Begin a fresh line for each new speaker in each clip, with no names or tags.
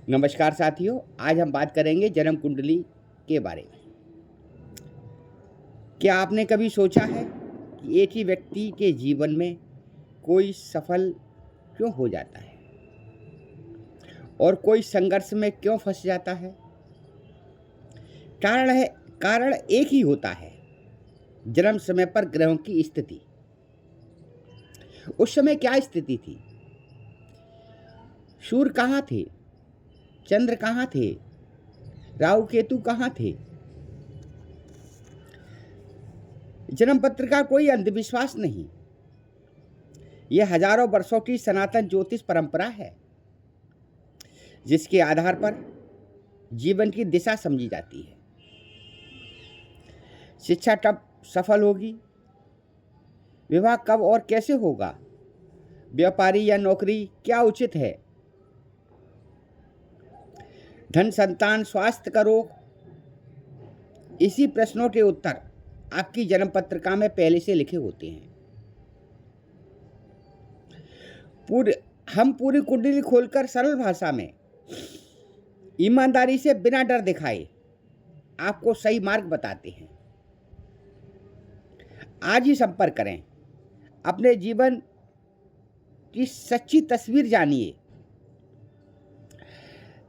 नमस्कार साथियों, आज हम बात करेंगे जन्म कुंडली के बारे में। क्या आपने कभी सोचा है कि एक ही व्यक्ति के जीवन में कोई सफल क्यों हो जाता है और कोई संघर्ष में क्यों फंस जाता है? कारण एक ही होता है, जन्म समय पर ग्रहों की स्थिति। उस समय क्या स्थिति थी? सूर्य कहाँ थे? चंद्र कहाँ थे? राहु केतु कहाँ थे? जन्म पत्र का कोई अंधविश्वास नहीं, यह हजारों वर्षों की सनातन ज्योतिष परंपरा है, जिसके आधार पर जीवन की दिशा समझी जाती है। शिक्षा कब सफल होगी, विवाह कब और कैसे होगा, व्यापारी या नौकरी क्या उचित है, धन, संतान, स्वास्थ्य का रोग, इसी प्रश्नों के उत्तर आपकी जन्म पत्रिका में पहले से लिखे होते हैं। हम पूरी कुंडली खोलकर सरल भाषा में ईमानदारी से बिना डर दिखाए आपको सही मार्ग बताते हैं। आज ही संपर्क करें, अपने जीवन की सच्ची तस्वीर जानिए।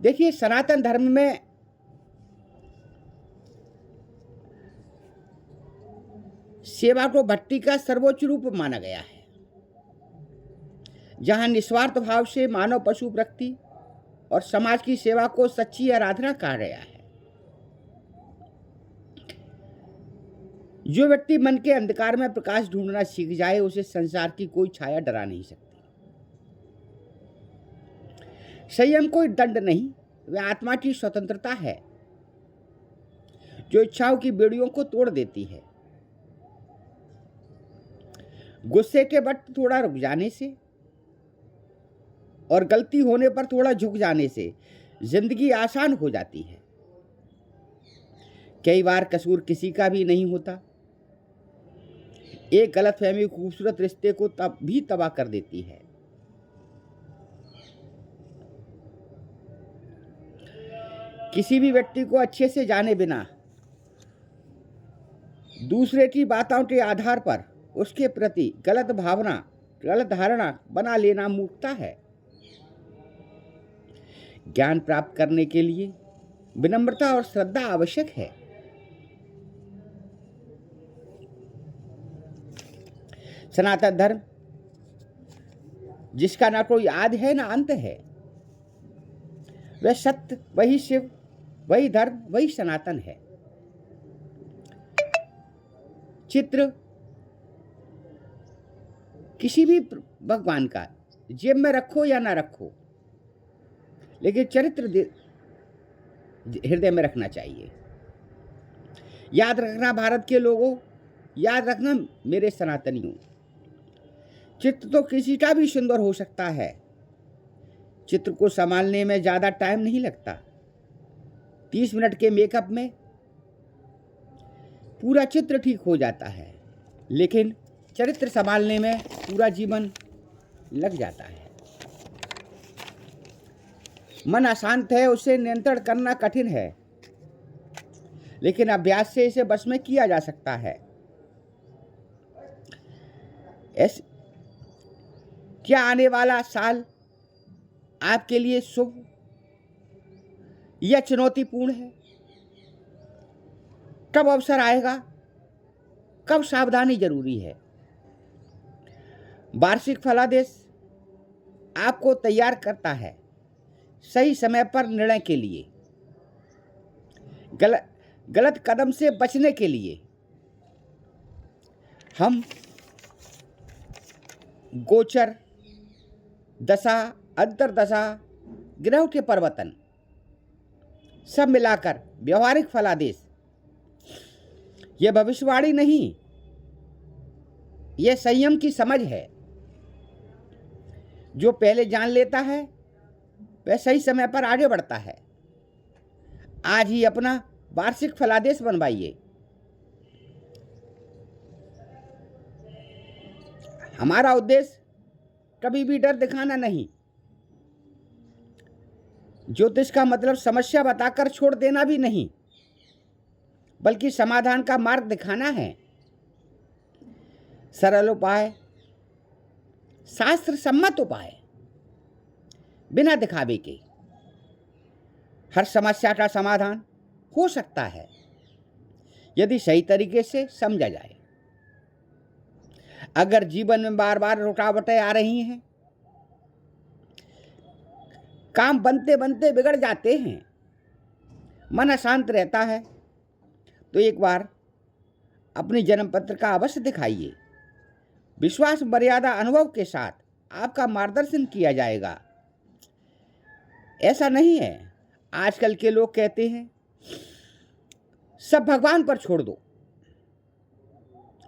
देखिए, सनातन धर्म में सेवा को भक्ति का सर्वोच्च रूप माना गया है, जहां निस्वार्थ भाव से मानव, पशु, प्रकृति और समाज की सेवा को सच्ची आराधना कहा गया है। जो व्यक्ति मन के अंधकार में प्रकाश ढूंढना सीख जाए, उसे संसार की कोई छाया डरा नहीं सकती। संयम कोई दंड नहीं, वह आत्मा की स्वतंत्रता है, जो इच्छाओं की बेड़ियों को तोड़ देती है। गुस्से के वक्त थोड़ा रुक जाने से और गलती होने पर थोड़ा झुक जाने से जिंदगी आसान हो जाती है। कई बार कसूर किसी का भी नहीं होता। एक गलतफहमी खूबसूरत रिश्ते को तब भी तबाह कर देती है। किसी भी व्यक्ति को अच्छे से जाने बिना दूसरे की बातों के आधार पर उसके प्रति गलत भावना, गलत धारणा बना लेना मूर्खता है। ज्ञान प्राप्त करने के लिए विनम्रता और श्रद्धा आवश्यक है। सनातन धर्म, जिसका ना कोई आदि है ना अंत है, वह सत्य, वही शिव, वही धर्म, वही सनातन है। चित्र किसी भी भगवान का जेब में रखो या ना रखो, लेकिन चरित्र हृदय में रखना चाहिए। याद रखना भारत के लोगों, याद रखना मेरे सनातनियों, चित्र तो किसी का भी सुंदर हो सकता है। चित्र को संभालने में ज़्यादा टाइम नहीं लगता। 30 मिनट के मेकअप में पूरा चित्र ठीक हो जाता है, लेकिन चरित्र संभालने में पूरा जीवन लग जाता है। मन अशांत है, उसे नियंत्रण करना कठिन है, लेकिन अभ्यास से इसे बस में किया जा सकता है। क्या आने वाला साल आपके लिए शुभ या चुनौतीपूर्ण है? कब अवसर आएगा, कब सावधानी जरूरी है? वार्षिक फलादेश आपको तैयार करता है सही समय पर निर्णय के लिए, गलत कदम से बचने के लिए। हम गोचर, दशा, अंतरदशा, ग्रह के परिवर्तन सब मिलाकर व्यवहारिक फलादेश, यह भविष्यवाणी नहीं, यह संयम की समझ है। जो पहले जान लेता है वह सही समय पर आगे बढ़ता है। आज ही अपना वार्षिक फलादेश बनवाइए। हमारा उद्देश्य कभी भी डर दिखाना नहीं, ज्योतिष का मतलब समस्या बताकर छोड़ देना भी नहीं, बल्कि समाधान का मार्ग दिखाना है। सरल उपाय, शास्त्र सम्मत उपाय, बिना दिखावे के। हर समस्या का समाधान हो सकता है यदि सही तरीके से समझा जाए। अगर जीवन में बार बार रुकावटें आ रही हैं, काम बनते बनते बिगड़ जाते हैं, मन अशांत रहता है, तो एक बार अपनी जन्म पत्र का अवश्य दिखाइए। विश्वास मर्यादा अनुभव के साथ आपका मार्गदर्शन किया जाएगा। ऐसा नहीं है, आजकल के लोग कहते हैं सब भगवान पर छोड़ दो,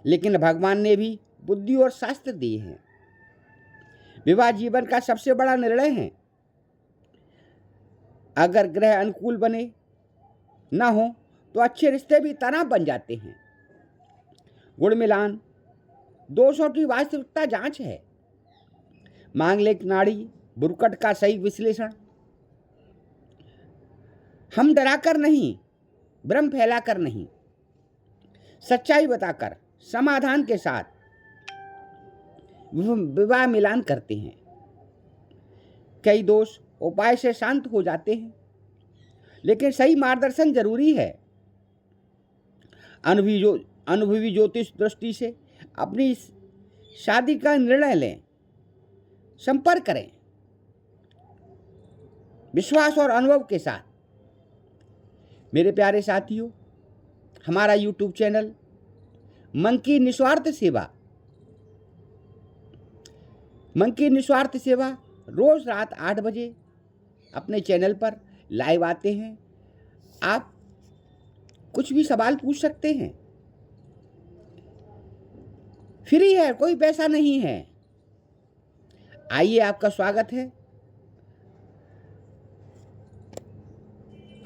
लेकिन भगवान ने भी बुद्धि और शास्त्र दिए हैं। विवाह जीवन का सबसे बड़ा निर्णय है। अगर ग्रह अनुकूल बने ना हो तो अच्छे रिश्ते भी तनाव बन जाते हैं। गुण मिलान दोषों की वास्तविकता जांच है। मांगलिक नाड़ी बुरकट का सही विश्लेषण। हम डराकर नहीं, भ्रम फैलाकर नहीं, सच्चाई बताकर समाधान के साथ विवाह मिलान करते हैं। कई दोष उपाय से शांत हो जाते हैं, लेकिन सही मार्गदर्शन जरूरी है। अनुभवी ज्योतिष दृष्टि से अपनी शादी का निर्णय लें। संपर्क करें विश्वास और अनुभव के साथ। मेरे प्यारे साथियों, हमारा YouTube चैनल मन की निस्वार्थ सेवा रोज रात 8 बजे अपने चैनल पर लाइव आते हैं। आप कुछ भी सवाल पूछ सकते हैं, फ्री है, कोई पैसा नहीं है। आइए, आपका स्वागत है।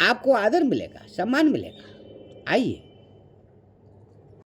आपको आदर मिलेगा, सम्मान मिलेगा। आइए।